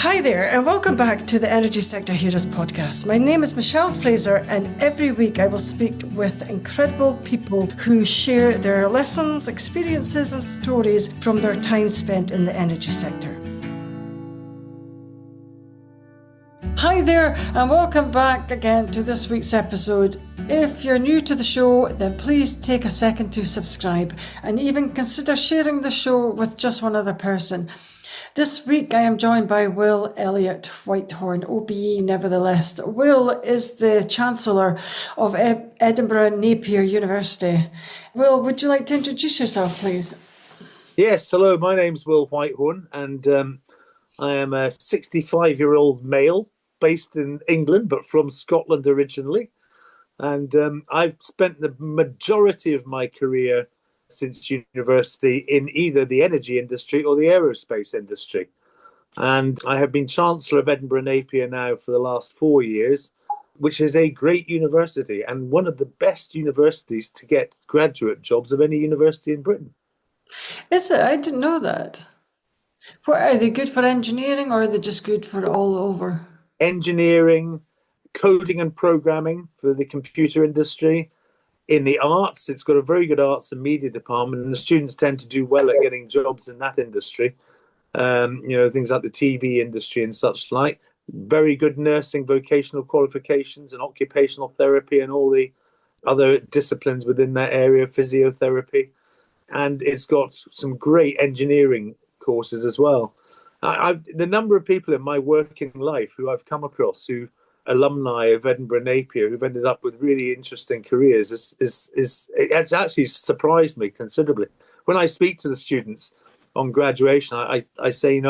Hi there, and welcome back to the Energy Sector Heroes podcast. My name is Michelle Fraser, and every week I will speak with incredible people who share their lessons, experiences, and stories from their time spent in the energy sector. Hi there, and welcome back again to this week's episode. If you're new to the show, then please take a second to subscribe and even consider sharing the show with just one other person. This week I am joined by Will Whitehorn OBE, nevertheless. Will is the Chancellor of Edinburgh Napier University. Will, would you like to introduce yourself, please? Yes, hello, my name's Will Whitehorn, and I am a 65-year-old male based in England, but from Scotland originally. And I've spent the majority of my career since university in either the energy industry or the aerospace industry. And I have been Chancellor of Edinburgh Napier now for the last 4 years, which is a great university and one of the best universities to get graduate jobs of any university in Britain. Is it? I didn't know that. What, are they good for engineering, or are they just good for all over? Engineering, coding and programming for the computer industry. In the arts, it's got a very good arts and media department, and the students tend to do well at getting jobs in that industry. Things like the TV industry and such like. Very good nursing, vocational qualifications and occupational therapy and all the other disciplines within that area, physiotherapy. And it's got some great engineering courses as well. The number of people in my working life who I've come across who alumni of Edinburgh Napier who've ended up with really interesting careers it's actually surprised me considerably. When I speak to the students on graduation, I say,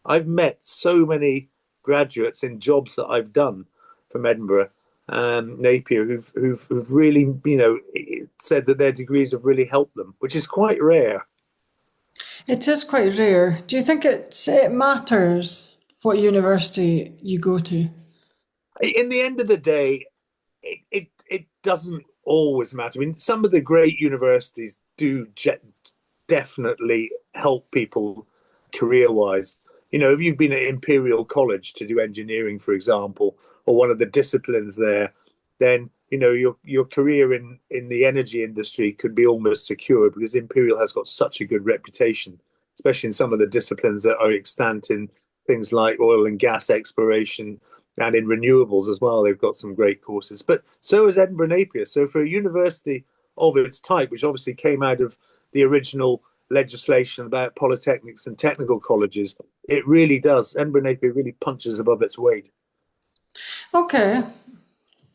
I've met so many graduates in jobs that I've done from Edinburgh Napier who've really said that their degrees have really helped them, which is quite rare. It is quite rare. Do you think it matters what university you go to? In the end of the day, it doesn't always matter. I mean, some of the great universities do definitely help people career-wise. If you've been at Imperial College to do engineering, for example, or one of the disciplines there, then your career in the energy industry could be almost secure, because Imperial has got such a good reputation, especially in some of the disciplines that are extant in things like oil and gas exploration. And in renewables as well, they've got some great courses. But so is Edinburgh Napier. So for a university of its type, which obviously came out of the original legislation about polytechnics and technical colleges, it really does. Edinburgh Napier really punches above its weight. Okay.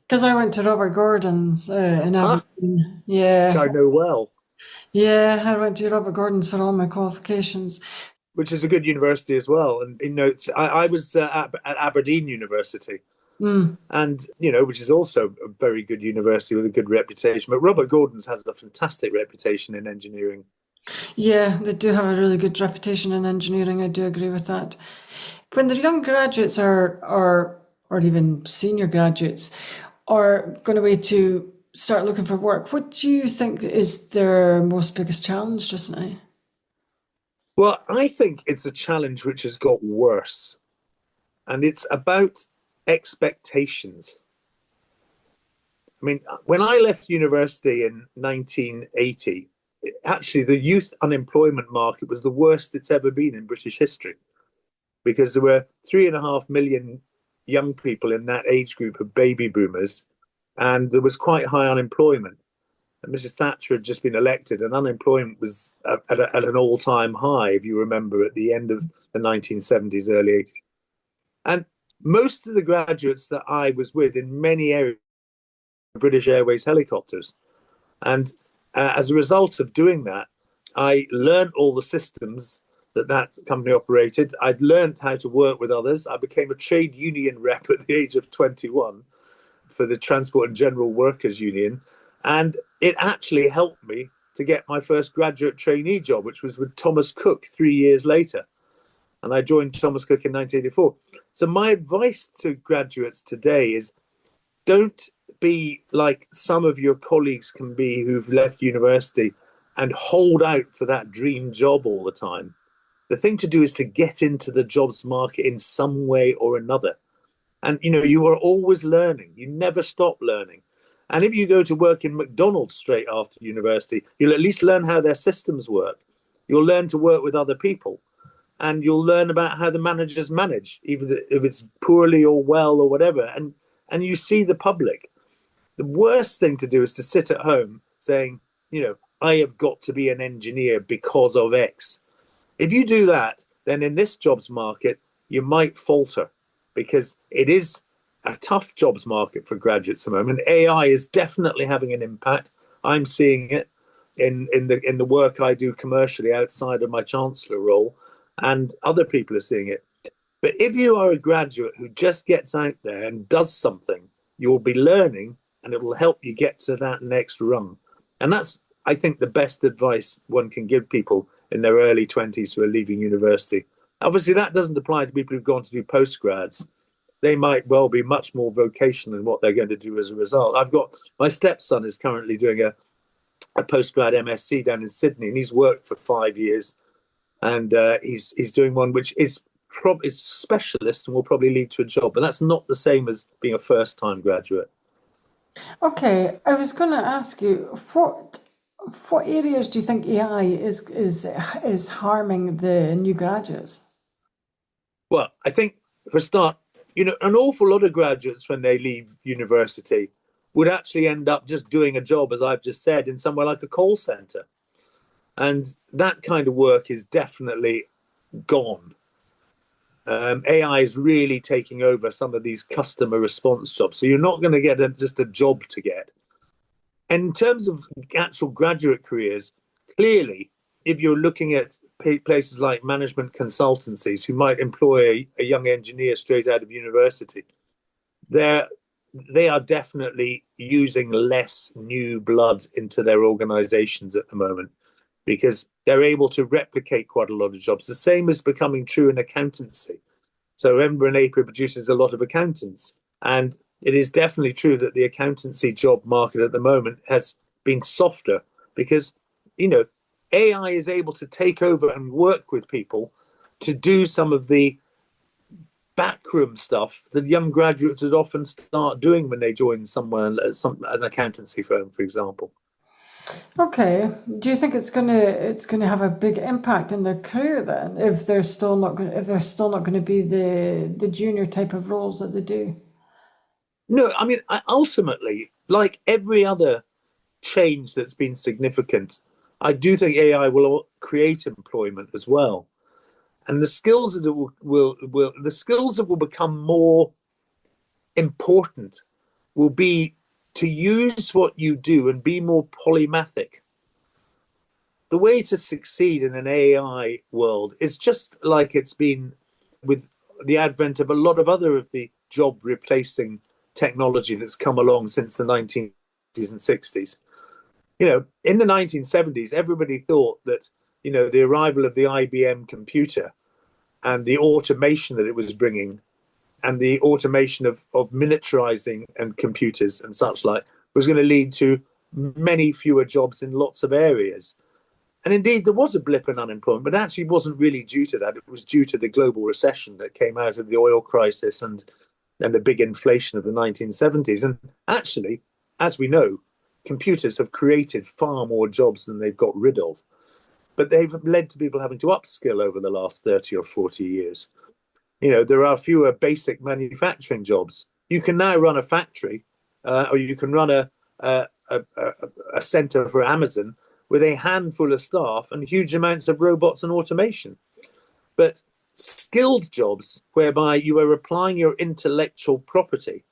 Because I went to Robert Gordon's in Aberdeen. Yeah. Which I know well. Yeah, I went to Robert Gordon's for all my qualifications. Which is a good university as well. And, I was at Aberdeen University, and, which is also a very good university with a good reputation. But Robert Gordon's has a fantastic reputation in engineering. Yeah, they do have a really good reputation in engineering. I do agree with that. When the young graduates or even senior graduates are going away to start looking for work, what do you think is their most biggest challenge just now? Well, I think it's a challenge which has got worse, and it's about expectations. I mean, when I left university in 1980, actually the youth unemployment market was the worst it's ever been in British history, because there were 3.5 million young people in that age group of baby boomers, and there was quite high unemployment. And Mrs. Thatcher had just been elected, and unemployment was at an all-time high, if you remember, at the end of the 1970s, early 80s. And most of the graduates that I was with in many areas were British Airways helicopters. And as a result of doing that, I learned all the systems that company operated. I'd learned how to work with others. I became a trade union rep at the age of 21 for the Transport and General Workers Union. And it actually helped me to get my first graduate trainee job, which was with Thomas Cook 3 years later. And I joined Thomas Cook in 1984. So my advice to graduates today is, don't be like some of your colleagues can be who've left university and hold out for that dream job all the time. The thing to do is to get into the jobs market in some way or another. And, you are always learning. You never stop learning. And if you go to work in McDonald's straight after university, you'll at least learn how their systems work. You'll learn to work with other people. And you'll learn about how the managers manage, even if it's poorly or well or whatever. And you see the public. The worst thing to do is to sit at home saying, I have got to be an engineer because of X. If you do that, then in this jobs market, you might falter, because it is a tough jobs market for graduates at the moment. AI is definitely having an impact. I'm seeing it in the work I do commercially outside of my Chancellor role, and other people are seeing it. But if you are a graduate who just gets out there and does something, you'll be learning, and it will help you get to that next rung. And that's, I think, the best advice one can give people in their early 20s who are leaving university. Obviously, that doesn't apply to people who've gone to do postgrads. They might well be much more vocational in what they're going to do as a result. I've got my stepson is currently doing a postgrad MSc down in Sydney, and he's worked for 5 years, and he's doing one which is specialist and will probably lead to a job, but that's not the same as being a first-time graduate. Okay, I was going to ask you, what areas do you think AI is harming the new graduates? Well, I think for a start, an awful lot of graduates when they leave university would actually end up just doing a job, as I've just said, in somewhere like a call center. And that kind of work is definitely gone. AI is really taking over some of these customer response jobs. So you're not going to get just a job to get. And in terms of actual graduate careers, clearly, if you're looking at places like management consultancies who might employ a young engineer straight out of university, they are definitely using less new blood into their organizations at the moment, because they're able to replicate quite a lot of jobs. The same is becoming true in accountancy. So Edinburgh Napier produces a lot of accountants, and it is definitely true that the accountancy job market at the moment has been softer because, AI is able to take over and work with people to do some of the backroom stuff that young graduates would often start doing when they join somewhere, an accountancy firm, for example. Okay, do you think it's gonna have a big impact in their career then, if they're still not going to be the junior type of roles that they do? No, I mean, ultimately, like every other change that's been significant, I do think AI will create employment as well, and the skills that will become more important will be to use what you do and be more polymathic. The way to succeed in an AI world is just like it's been with the advent of a lot of other of the job replacing technology that's come along since the 1950s and 60s. In the 1970s, everybody thought that, the arrival of the IBM computer and the automation that it was bringing, and the automation of miniaturizing and computers and such like, was going to lead to many fewer jobs in lots of areas. And indeed, there was a blip in unemployment, but actually wasn't really due to that. It was due to the global recession that came out of the oil crisis and the big inflation of the 1970s. And actually, as we know, computers have created far more jobs than they've got rid of. But they've led to people having to upskill over the last 30 or 40 years. There are fewer basic manufacturing jobs. You can now run a factory, or you can run a center for Amazon with a handful of staff and huge amounts of robots and automation. But skilled jobs, whereby you are applying your intellectual property,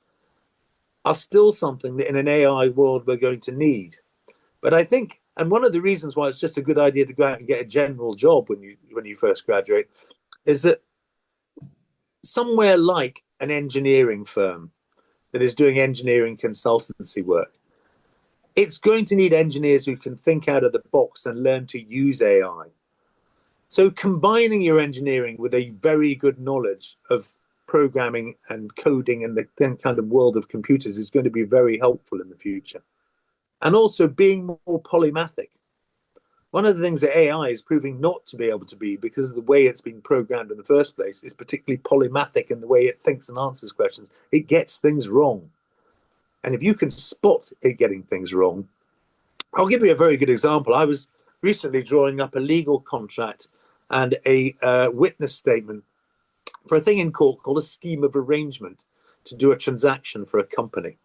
are still something that in an AI world we're going to need. But I think, and one of the reasons why it's just a good idea to go out and get a general job when you first graduate, is that somewhere like an engineering firm that is doing engineering consultancy work, it's going to need engineers who can think out of the box and learn to use AI. So combining your engineering with a very good knowledge of programming and coding and the kind of world of computers is going to be very helpful in the future. And also being more polymathic. One of the things that AI is proving not to be able to be, because of the way it's been programmed in the first place, is particularly polymathic in the way it thinks and answers questions. It gets things wrong. And if you can spot it getting things wrong, I'll give you a very good example. I was recently drawing up a legal contract and a witness statement for a thing in court called a scheme of arrangement to do a transaction for a company.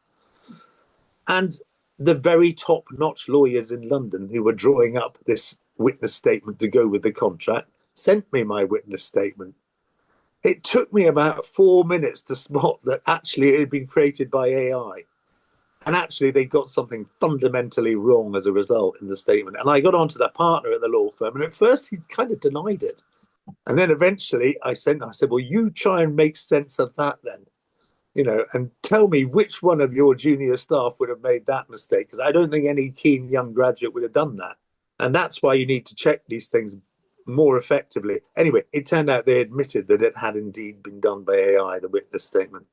And the very top-notch lawyers in London who were drawing up this witness statement to go with the contract sent me my witness statement. It took me about 4 minutes to spot that actually it had been created by AI. And actually they got something fundamentally wrong as a result in the statement. And I got on to the partner at the law firm, and at first he kind of denied it. And then eventually I said, well, you try and make sense of that then. And tell me which one of your junior staff would have made that mistake, because I don't think any keen young graduate would have done that. And that's why you need to check these things more effectively. Anyway, it turned out they admitted that it had indeed been done by AI, the witness statement.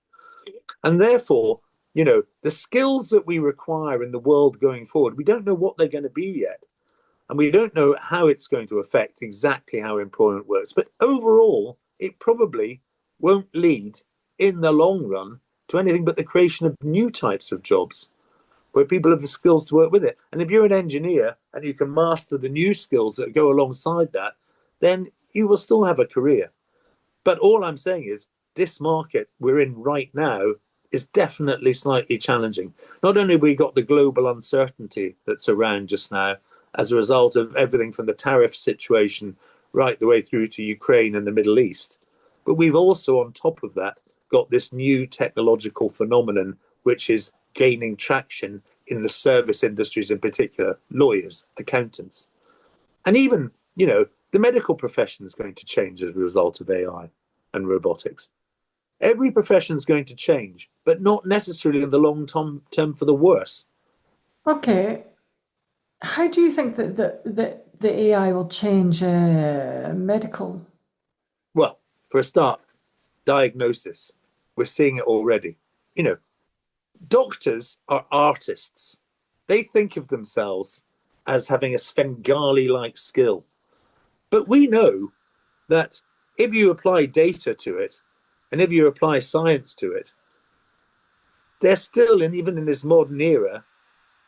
And therefore, the skills that we require in the world going forward, we don't know what they're going to be yet. And we don't know how it's going to affect exactly how employment works. But overall, it probably won't lead in the long run to anything but the creation of new types of jobs where people have the skills to work with it. And if you're an engineer and you can master the new skills that go alongside that, then you will still have a career. But all I'm saying is this market we're in right now is definitely slightly challenging. Not only have we got the global uncertainty that's around just now as a result of everything from the tariff situation right the way through to Ukraine and the Middle East, but we've also, on top of that, got this new technological phenomenon which is gaining traction in the service industries, in particular, lawyers, accountants. And even, the medical profession is going to change as a result of AI and robotics. Every profession is going to change, but not necessarily in the long term for the worse. Okay. How do you think that the AI will change medical? Well, for a start, diagnosis. We're seeing it already. Doctors are artists. They think of themselves as having a Svengali-like skill. But we know that if you apply data to it, and if you apply science to it, they're still, and even in this modern era,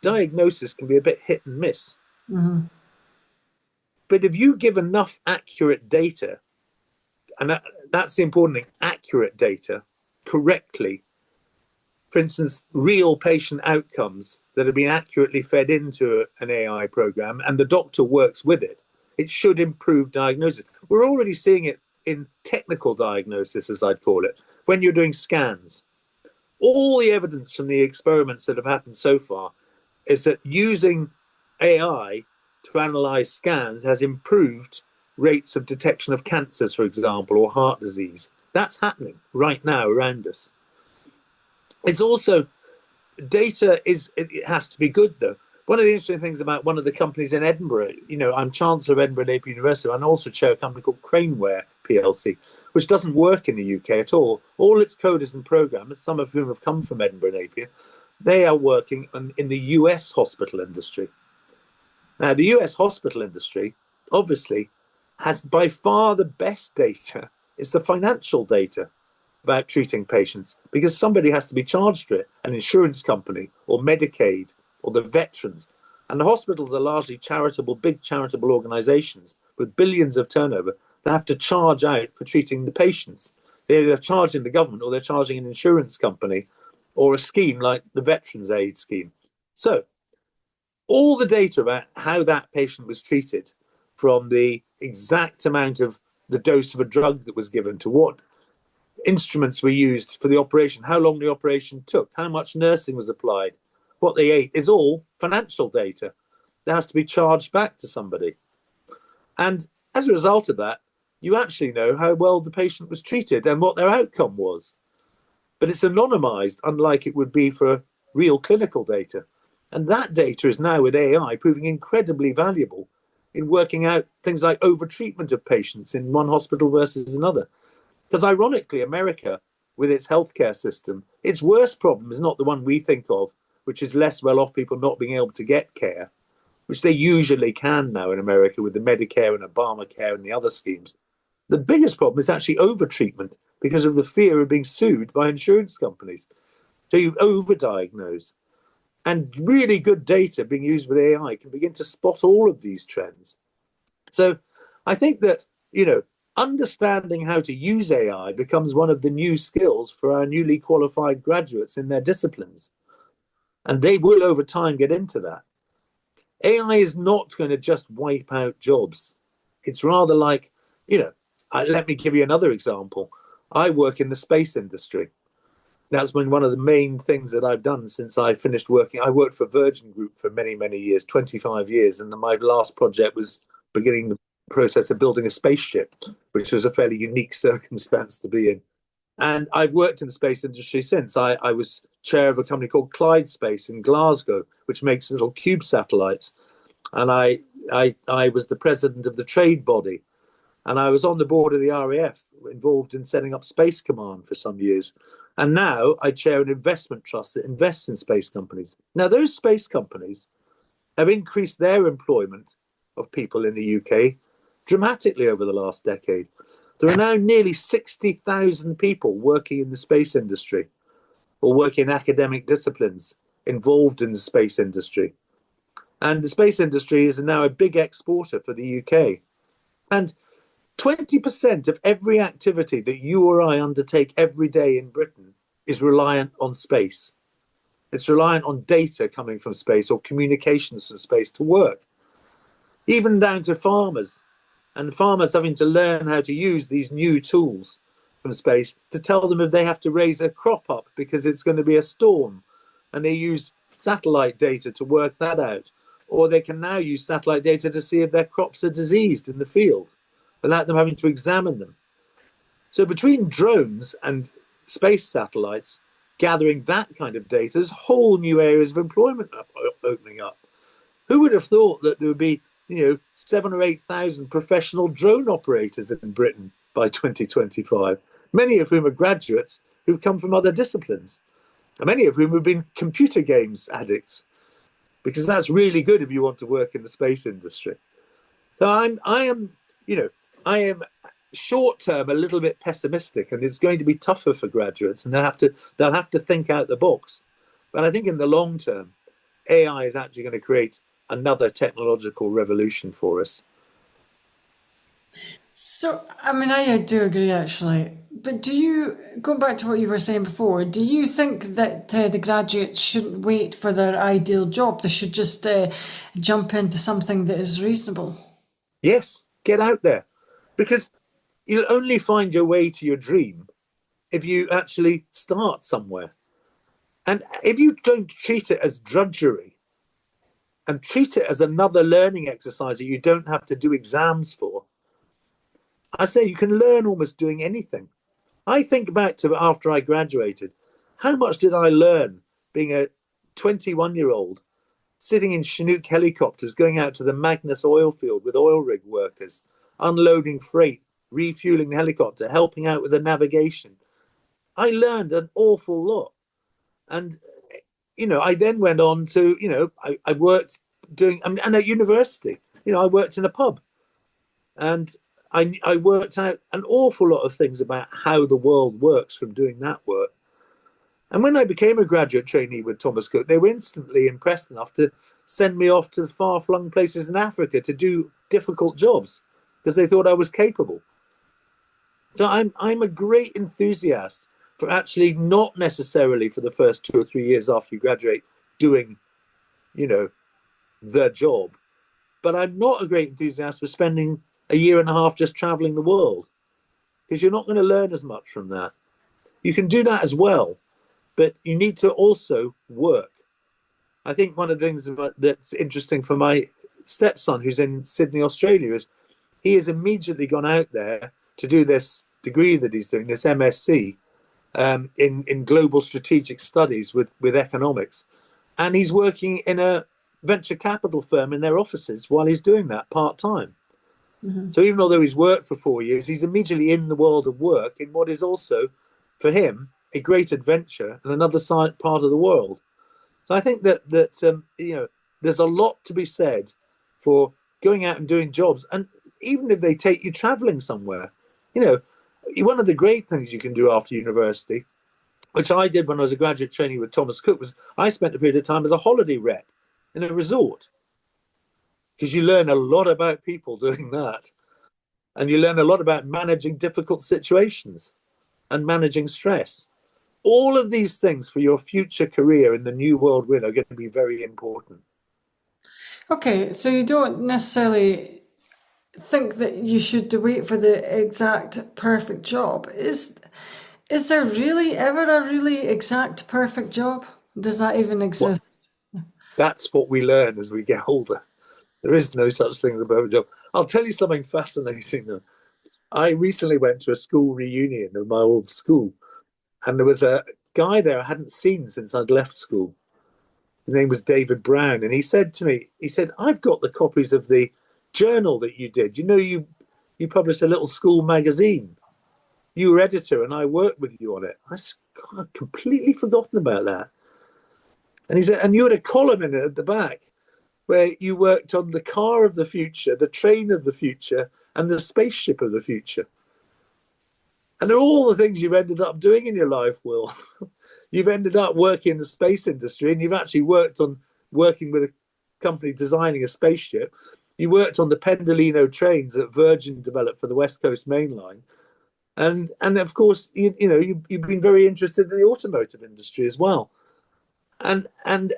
diagnosis can be a bit hit and miss. Mm-hmm. But if you give enough accurate data, and that's the important thing, accurate data, correctly, for instance, real patient outcomes that have been accurately fed into an AI program and the doctor works with it, it should improve diagnosis. We're already seeing it in technical diagnosis, as I'd call it, when you're doing scans. All the evidence from the experiments that have happened so far is that using AI to analyze scans has improved rates of detection of cancers, for example, or heart disease. That's happening right now around us. It's also, data it has to be good, though. One of the interesting things about one of the companies in Edinburgh, I'm Chancellor of Edinburgh Napier University, and I also chair a company called Craneware PLC, which doesn't work in the UK at all. All its coders and programmers, some of whom have come from Edinburgh Napier, they are working in the US hospital industry. Now, the US hospital industry, obviously, has by far the best data. It's the financial data about treating patients, because somebody has to be charged for it, an insurance company or Medicaid or the veterans. And the hospitals are largely big charitable organizations with billions of turnover that have to charge out for treating the patients. They're charging the government, or they're charging an insurance company or a scheme like the Veterans Aid scheme. So all the data about how that patient was treated, from the exact amount of the dose of a drug that was given to what instruments were used for the operation, how long the operation took, how much nursing was applied, what they ate, is all financial data that has to be charged back to somebody. And as a result of that, you actually know how well the patient was treated and what their outcome was. But it's anonymized, unlike it would be for real clinical data. And that data is now, with AI, proving incredibly valuable in working out things like overtreatment of patients in one hospital versus another. Because ironically, America, with its healthcare system, its worst problem is not the one we think of, which is less well-off people not being able to get care, which they usually can now in America with the Medicare and Obamacare and the other schemes. The biggest problem is actually overtreatment because of the fear of being sued by insurance companies. So you overdiagnose. And really good data being used with AI can begin to spot all of these trends. So I think that, understanding how to use AI becomes one of the new skills for our newly qualified graduates in their disciplines. And they will over time get into that. AI is not going to just wipe out jobs. It's rather like, let me give you another example. I work in the space industry. That's been one of the main things that I've done since I finished working. I worked for Virgin Group for many, many years, 25 years. And my last project was beginning the process of building a spaceship, which was a fairly unique circumstance to be in. And I've worked in the space industry since. I was chair of a company called Clyde Space in Glasgow, which makes little cube satellites. And I was the president of the trade body. And I was on the board of the RAF, involved in setting up Space Command for some years. And now I chair an investment trust that invests in space companies. Now, those space companies have increased their employment of people in the UK dramatically over the last decade. There are now nearly 60,000 people working in the space industry or working in academic disciplines involved in the space industry. And the space industry is now a big exporter for the UK. And 20% of every activity that you or I undertake every day in Britain is reliant on space. It's reliant on data coming from space or communications from space to work. Even down to farmers, and farmers having to learn how to use these new tools from space to tell them if they have to raise a crop up because it's going to be a storm. And they use satellite data to work that out. Or they can now use satellite data to see if their crops are diseased in the field, without them having to examine them. So between drones and space satellites, gathering that kind of data, there's whole new areas of employment opening up. Who would have thought that there would be, 7,000 or 8,000 professional drone operators in Britain by 2025, many of whom are graduates who've come from other disciplines, and many of whom have been computer games addicts, because that's really good if you want to work in the space industry. So I am short term a little bit pessimistic, and it's going to be tougher for graduates, and they'll have to think out the box. But I think in the long term, AI is actually going to create another technological revolution for us. So, I do agree actually. But going back to what you were saying before, do you think that the graduates shouldn't wait for their ideal job? They should just jump into something that is reasonable? Yes, get out there, because you'll only find your way to your dream if you actually start somewhere. And if you don't treat it as drudgery and treat it as another learning exercise that you don't have to do exams for, I say you can learn almost doing anything. I think back to after I graduated, how much did I learn being a 21-year-old sitting in Chinook helicopters going out to the Magnus oil field with oil rig workers, unloading freight, refueling the helicopter, helping out with the navigation. I learned an awful lot. And, I then went on to, I worked and at university, I worked in a pub. And I worked out an awful lot of things about how the world works from doing that work. And when I became a graduate trainee with Thomas Cook, they were instantly impressed enough to send me off to the far-flung places in Africa to do difficult jobs because they thought I was capable. So I'm a great enthusiast for actually not necessarily for the first 2 or 3 years after you graduate doing, the job. But I'm not a great enthusiast for spending a year and a half just traveling the world, because you're not going to learn as much from that. You can do that as well, but you need to also work. I think one of the things that's interesting for my stepson, who's in Sydney, Australia, is he has immediately gone out there to do this degree that he's doing, this MSc in global strategic studies with economics. And he's working in a venture capital firm in their offices while he's doing that part-time. Mm-hmm. So even although he's worked for 4 years, he's immediately in the world of work in what is also, for him, a great adventure and another part of the world. So I think that there's a lot to be said for going out and doing jobs. And even if they take you traveling somewhere, you know, one of the great things you can do after university, which I did when I was a graduate trainee with Thomas Cook, was I spent a period of time as a holiday rep in a resort, because you learn a lot about people doing that. And you learn a lot about managing difficult situations and managing stress. All of these things for your future career in the new world we're in are going to be very important. Okay, so you don't necessarily think that you should wait for the exact perfect job. Is there really ever a really exact perfect job? Does that even exist? Well, that's what we learn as we get older. There is no such thing as a perfect job. I'll tell you something fascinating though. I recently went to a school reunion of my old school, and there was a guy there I hadn't seen since I'd left school. His name was David Brown, and he said to me, I've got the copies of the journal that you did. You know, you published a little school magazine. You were editor, and I worked with you on it. I said, God, I'd completely forgotten about that. And he said, and you had a column in it at the back where you worked on the car of the future, the train of the future, and the spaceship of the future. And they're all the things you've ended up doing in your life, Will. You've ended up working in the space industry, and you've actually working with a company designing a spaceship. You worked on the Pendolino trains that Virgin developed for the West Coast Main Line. And of course, you've been very interested in the automotive industry as well. And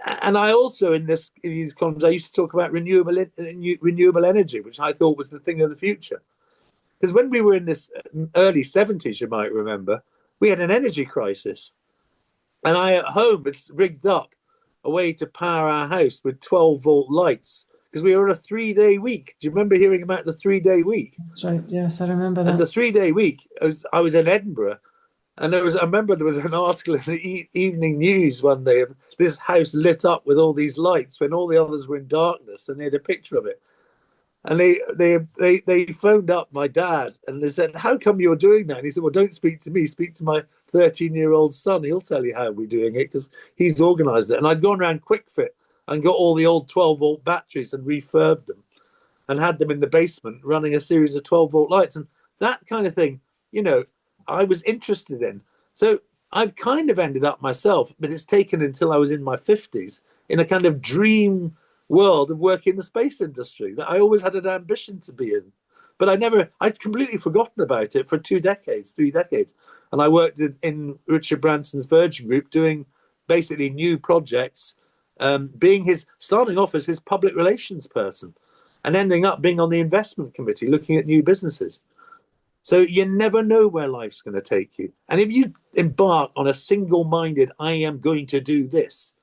I also in these columns I used to talk about renewable energy, which I thought was the thing of the future. Because when we were in this early 70s, you might remember, we had an energy crisis. And I at home had rigged up a way to power our house with 12-volt lights because we were on a 3-day week. Do you remember hearing about the 3-day week? That's right. Yes, I remember that. And the 3-day week, I was in Edinburgh, and I remember there was an article in the Evening News one day of this house lit up with all these lights when all the others were in darkness, and they had a picture of it. And they phoned up my dad and they said, how come you're doing that? And he said, well, don't speak to me, speak to my 13-year-old son. He'll tell you how we're doing it because he's organised it. And I'd gone around Quick Fit and got all the old 12-volt batteries and refurbed them and had them in the basement running a series of 12-volt lights. And that kind of thing, I was interested in. So I've kind of ended up myself, but it's taken until I was in my 50s in a kind of dream world of working in the space industry that I always had an ambition to be in. But I'd completely forgotten about it for 3 decades. And I worked in Richard Branson's Virgin Group doing basically new projects, starting off as his public relations person and ending up being on the investment committee looking at new businesses. So you never know where life's going to take you. And if you embark on a single-minded, I am going to do this,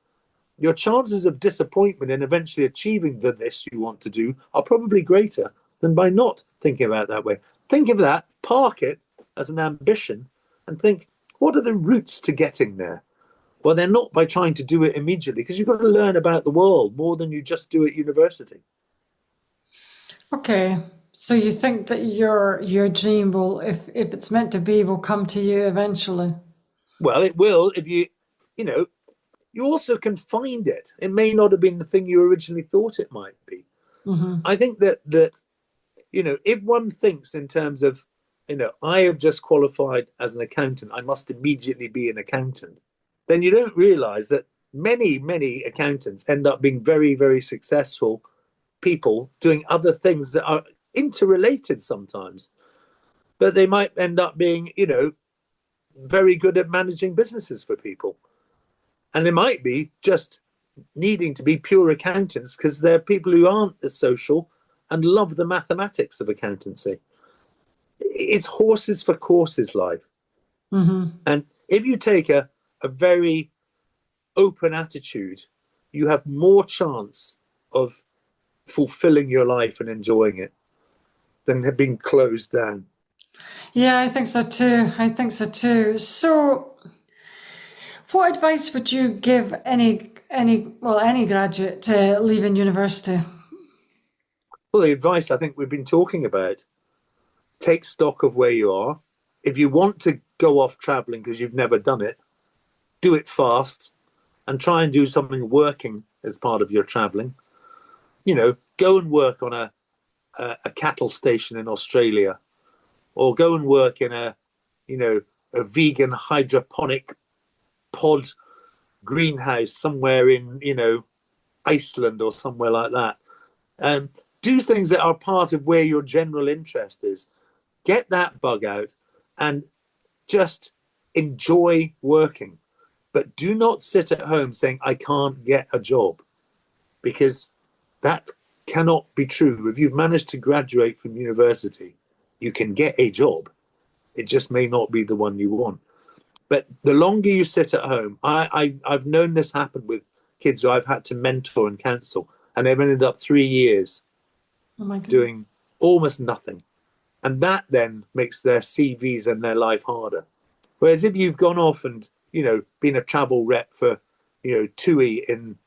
your chances of disappointment in eventually achieving this you want to do are probably greater than by not thinking about it that way. Think of that, park it as an ambition, and think, what are the routes to getting there? Well, they're not by trying to do it immediately, because you've got to learn about the world more than you just do at university. Okay, so you think that your dream will, if it's meant to be, will come to you eventually? Well, it will if you also can find it. It may not have been the thing you originally thought it might be. Mm-hmm. I think that if one thinks in terms of, I have just qualified as an accountant, I must immediately be an accountant, then you don't realize that many, many accountants end up being very, very successful people doing other things that are interrelated sometimes. But they might end up being, very good at managing businesses for people. And it might be just needing to be pure accountants because they're people who aren't as social and love the mathematics of accountancy. It's horses for courses life. Mm-hmm. And if you take a very open attitude, you have more chance of fulfilling your life and enjoying it than being closed down. Yeah, I think so too. So what advice would you give any graduate leaving university? Well, the advice I think we've been talking about, take stock of where you are. If you want to go off traveling because you've never done it, do it fast and try and do something working as part of your traveling. go and work on a cattle station in Australia, or go and work in a vegan hydroponic pod greenhouse somewhere in, Iceland or somewhere like that. Do things that are part of where your general interest is. Get that bug out and just enjoy working. But do not sit at home saying, I can't get a job, because that cannot be true. If you've managed to graduate from university, you can get a job. It just may not be the one you want. But the longer you sit at home, I've known this happen with kids who I've had to mentor and counsel, and they've ended up 3 years doing almost nothing. And that then makes their CVs and their life harder. Whereas if you've gone off and, been a travel rep for, TUI in,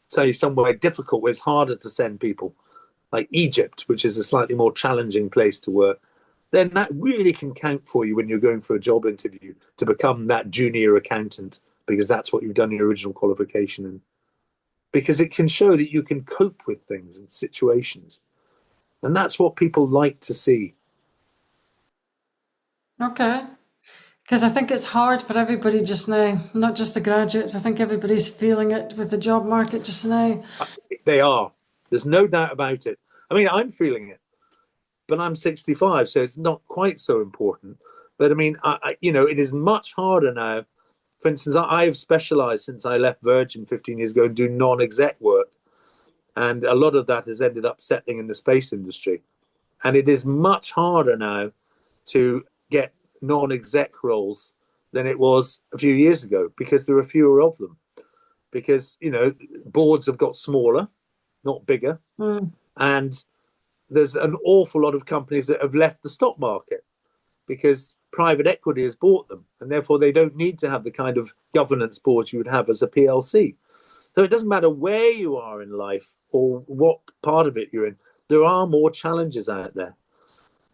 say somewhere difficult where it's harder to send people, like Egypt, which is a slightly more challenging place to work, then that really can count for you when you're going for a job interview to become that junior accountant, because that's what you've done your original qualification in. Because it can show that you can cope with things and situations. And that's what people like to see. Okay. Because I think it's hard for everybody just now, not just the graduates. I think everybody's feeling it with the job market just now. They are. There's no doubt about it. I mean, I'm feeling it, but I'm 65, so it's not quite so important. But I mean, it is much harder now. For instance, I have specialized since I left Virgin 15 years ago and do non-exec work. And a lot of that has ended up settling in the space industry. And it is much harder now to get non-exec roles than it was a few years ago, because there are fewer of them. Because, boards have got smaller, not bigger. And there's an awful lot of companies that have left the stock market because private equity has bought them. And therefore, they don't need to have the kind of governance boards you would have as a PLC. So it doesn't matter where you are in life or what part of it you're in. There are more challenges out there.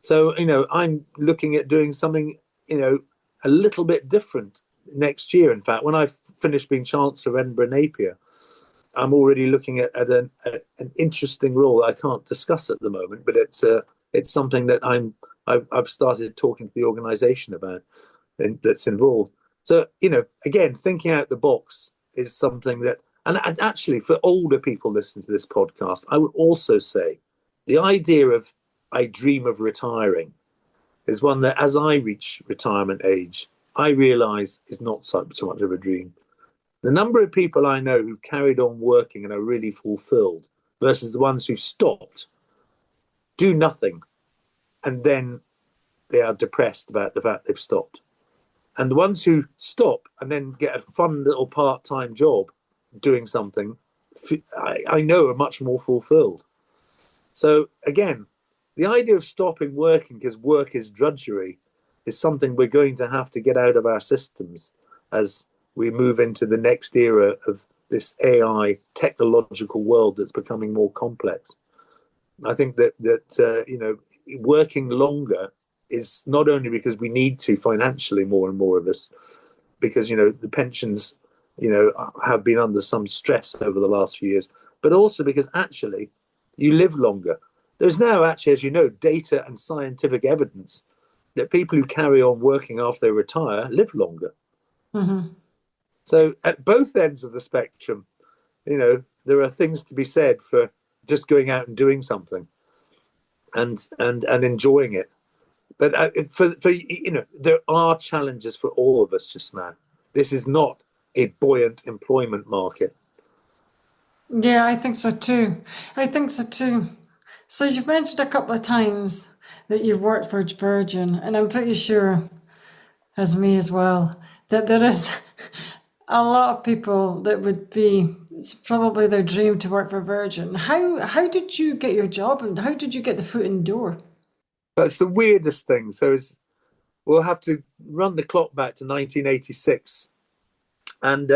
So, I'm looking at doing something, a little bit different next year. In fact, when I finish being Chancellor of Edinburgh Napier, I'm already looking at an interesting role that I can't discuss at the moment, but it's something that I've started talking to the organisation about and that's involved. So, again, thinking out the box is something that, and actually for older people listening to this podcast, I would also say the idea of I dream of retiring is one that as I reach retirement age, I realise is not so much of a dream. The number of people I know who've carried on working and are really fulfilled versus the ones who've stopped, do nothing, and then they are depressed about the fact they've stopped. And the ones who stop and then get a fun little part-time job doing something, I know are much more fulfilled. So again, the idea of stopping working because work is drudgery is something we're going to have to get out of our systems as we move into the next era of this AI technological world that's becoming more complex. I think that working longer is not only because we need to financially, more and more of us, because the pensions have been under some stress over the last few years, but also because actually you live longer. There's now actually, as you know, data and scientific evidence that people who carry on working after they retire live longer. Mm-hmm. So at both ends of the spectrum, there are things to be said for just going out and doing something and enjoying it. But there are challenges for all of us just now. This is not a buoyant employment market. Yeah, I think so too. So you've mentioned a couple of times that you've worked for Virgin, and I'm pretty sure, as me as well, that there is a lot of people that it's probably their dream to work for Virgin. How did you get your job, and how did you get the foot in the door? That's the weirdest thing. So we'll have to run the clock back to 1986. And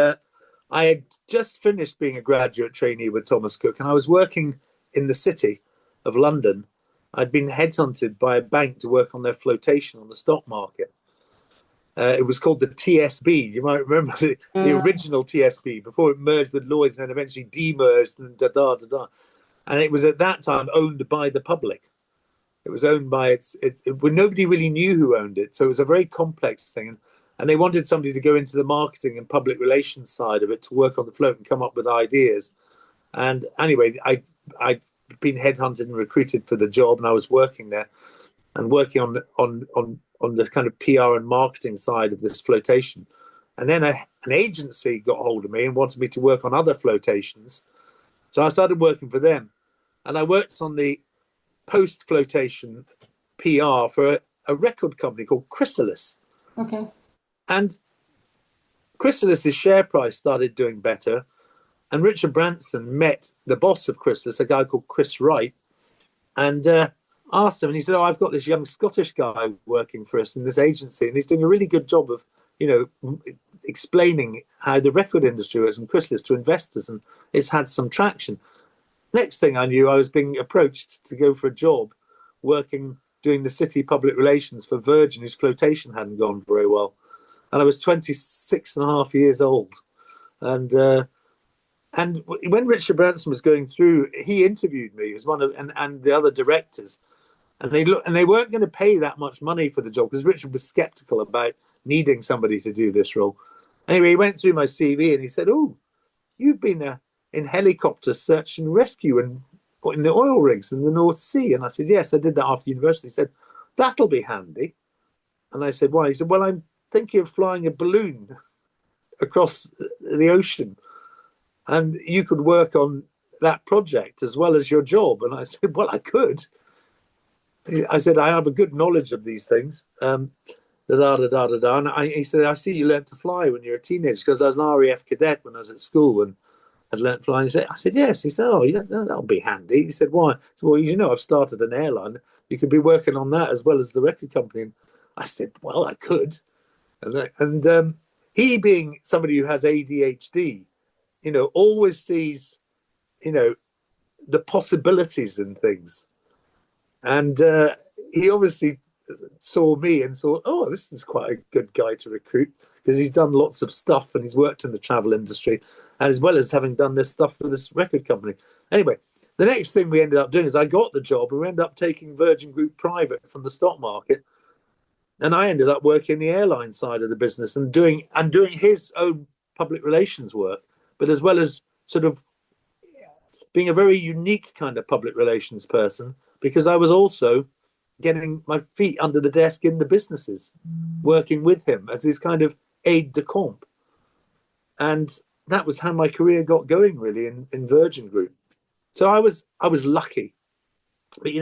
I had just finished being a graduate trainee with Thomas Cook, and I was working in the city of London. I'd been headhunted by a bank to work on their flotation on the stock market. It was called the TSB. You might remember the original TSB before it merged with Lloyd's and then eventually demerged and da-da-da-da. And it was at that time owned by the public. It was owned by when nobody really knew who owned it. So it was a very complex thing. And they wanted somebody to go into the marketing and public relations side of it to work on the float and come up with ideas. And anyway, I'd been headhunted and recruited for the job, and I was working there and working on the kind of PR and marketing side of this flotation. And then an agency got hold of me and wanted me to work on other flotations. So I started working for them. And I worked on the post-flotation PR for a record company called Chrysalis. Okay. And Chrysalis's share price started doing better. And Richard Branson met the boss of Chrysalis, a guy called Chris Wright, and asked him, and he said, I've got this young Scottish guy working for us in this agency, and he's doing a really good job of, explaining how the record industry works in Chrysalis to investors, and it's had some traction. Next thing I knew, I was being approached to go for a job doing the city public relations for Virgin, whose flotation hadn't gone very well. And I was 26 and a half years old. And when Richard Branson was going through, he interviewed me as one of, and the other directors, and they weren't going to pay that much money for the job because Richard was skeptical about needing somebody to do this role. Anyway, he went through my CV and he said, "Oh, you've been in helicopter search and rescue and in the oil rigs in the North Sea." And I said, "Yes, I did that after university." He said, "That'll be handy." And I said, "Why?" He said, "Well, I'm thinking of flying a balloon across the ocean, and you could work on that project as well as your job." And I said, "Well, I could." I said, "I have a good knowledge of these things." And he said, "I see you learned to fly when you were a teenager," because I was an RAF cadet when I was at school and had learnt flying. I said, "Yes." He said, "Oh, yeah, that'll be handy." He said, "Why?" I said, "Well, I've started an airline. You could be working on that as well as the record company." And I said, "Well, I could." And he, being somebody who has ADHD, always sees, the possibilities in things. And he obviously saw me and thought, "Oh, this is quite a good guy to recruit," because he's done lots of stuff and he's worked in the travel industry, and as well as having done this stuff for this record company. Anyway, the next thing we ended up doing is I got the job and we ended up taking Virgin Group private from the stock market. And I ended up working the airline side of the business and doing his own public relations work, but as well as sort of being a very unique kind of public relations person, because I was also getting my feet under the desk in the businesses, working with him as his kind of aide de camp. And that was how my career got going, really, in Virgin Group. So I was lucky. But,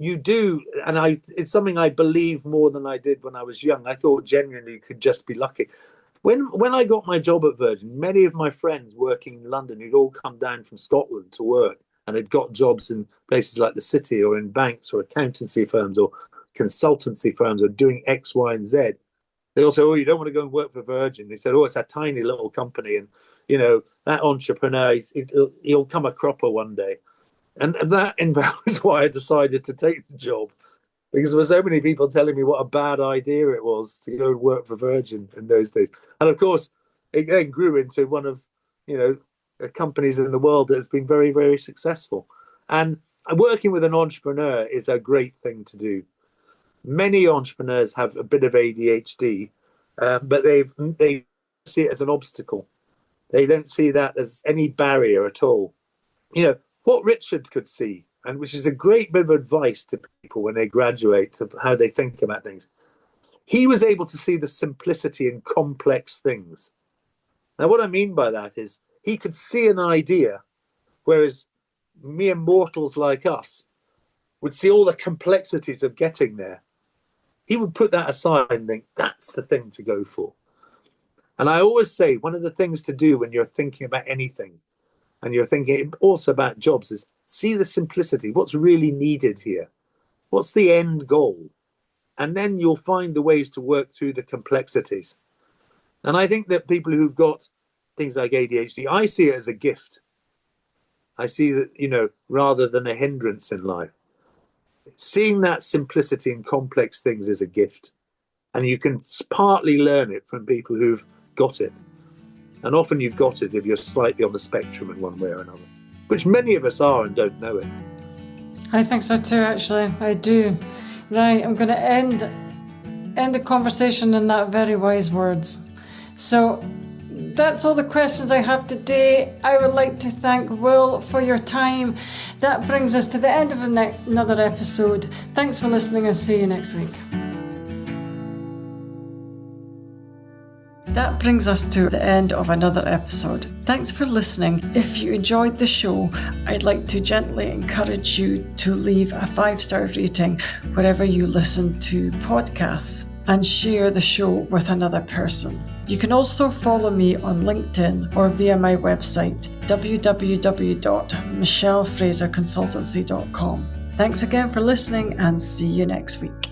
you do, and it's something I believe more than I did when I was young. I thought genuinely you could just be lucky. When I got my job at Virgin, many of my friends working in London who'd all come down from Scotland to work and had got jobs in places like the city or in banks or accountancy firms or consultancy firms or doing X, Y, and Z. They all say, "Oh, you don't want to go and work for Virgin." They said, "Oh, it's a tiny little company, and that entrepreneur, he'll come a cropper one day." And that was why I decided to take the job, because there were so many people telling me what a bad idea it was to go and work for Virgin in those days. And of course, it then grew into one of, companies in the world that has been very, very successful. And working with an entrepreneur is a great thing to do. Many entrepreneurs have a bit of ADHD, but they see it as an obstacle. They don't see that as any barrier at all. What Richard could see, and which is a great bit of advice to people when they graduate, to how they think about things. He was able to see the simplicity in complex things. Now, what I mean by that is he could see an idea, whereas mere mortals like us would see all the complexities of getting there. He would put that aside and think, that's the thing to go for. And I always say one of the things to do when you're thinking about anything, and you're thinking also about jobs, is see the simplicity. What's really needed here? What's the end goal? And then you'll find the ways to work through the complexities. And I think that people who've got things like ADHD, I see it as a gift. I see that, rather than a hindrance in life. Seeing that simplicity in complex things is a gift. And you can partly learn it from people who've got it. And often you've got it if you're slightly on the spectrum in one way or another, which many of us are and don't know it. I think so too, actually. I do. Right, I'm going to end the conversation in that very wise words. So that's all the questions I have today. I would like to thank Will for your time. That brings us to the end of another episode. Thanks for listening and see you next week. That brings us to the end of another episode. Thanks for listening. If you enjoyed the show, I'd like to gently encourage you to leave a 5-star rating wherever you listen to podcasts and share the show with another person. You can also follow me on LinkedIn or via my website, www.michellefraserconsultancy.com. Thanks again for listening and see you next week.